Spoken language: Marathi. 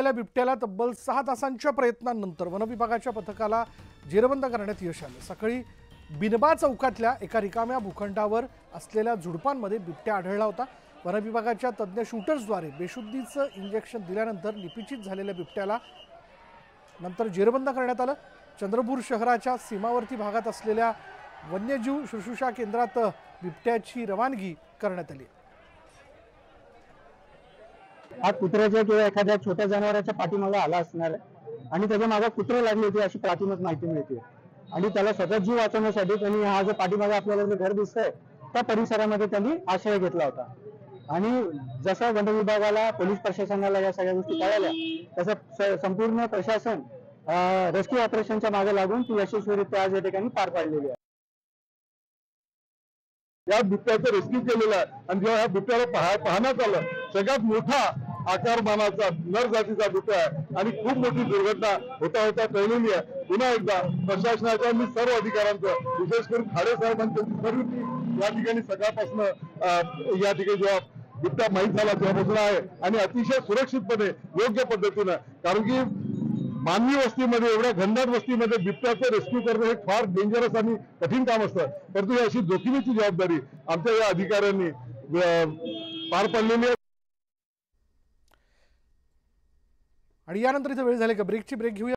बिबट्याला तब्बल 6 तासांच्या प्रयत्नांनंतर वनविभागाच्या पथकाला जेरबंद करण्यात यश आलं। सकाळी बिनबा चौकातल्या एका रिकाम्या भूखंडावर असलेल्या झुडपांमध्ये बिबट्या आढळला होता। वनविभागाच्या तज्ञ शूटर्सद्वारे बेशुद्धीचं इंजेक्शन दिल्यानंतर निपीचित झालेल्या बिबट्याला नंतर जेरबंद करण्यात आलं। चंद्रपूर शहराच्या सीमावर्ती भागात असलेल्या वन्यजीव शुश्रूषा केंद्रात बिबट्याची रवानगी करण्यात आली। हा कुत्र्याच्या किंवा एखाद्या छोट्या जनावराच्या पाठीमागे आला असणार आहे आणि त्याच्या मागे कुत्रे लागले होते अशी प्राथमिक माहिती मिळते आणि त्याला स्वतः जीव वाचवण्यासाठी त्यांनी हा जो पाठीमागे आपल्याला जे घर दिसतंय त्या परिसरामध्ये त्यांनी आश्रय घेतला होता। आणि जसं वन विभागाला पोलीस प्रशासनाला या सगळ्या गोष्टी कळाल्या तसं संपूर्ण प्रशासन रेस्क्यू ऑपरेशनच्या मागे लागून ती यशस्वीरित्या आज या ठिकाणी पार पाडलेली आहे। या बिबट्याचं रेस्क्यू केलेलं आहे आणि जेव्हा ह्या बिबट्याला पाहण्यात आलं सगळ्यात मोठा आकारमानाचा नर जातीचा बिबट्या आहे आणि खूप मोठी दुर्घटना होता कळलेली आहे। पुन्हा एकदा प्रशासनाच्या आणि सर्व अधिकाऱ्यांचं विशेष करून खाडे साहेबांचं सर्व या ठिकाणी सकाळपासून या ठिकाणी जेव्हा बिबट्या माहीत झाला तेव्हापासून आहे आणि अतिशय सुरक्षितपणे योग्य पद्धतीनं, कारण की मानवी वस्तीमध्ये एवढ्या घनदाट वस्तीमध्ये बिबट्याचं रेस्क्यू करणं हे फार डेंजरस आणि कठीण काम असतं, परंतु अशी जोखमीची जबाबदारी आमच्या या अधिकाऱ्यांनी पार पाडलेली आहे। आणि यानंतर इथे वेळ झाली का ब्रेक घेऊया।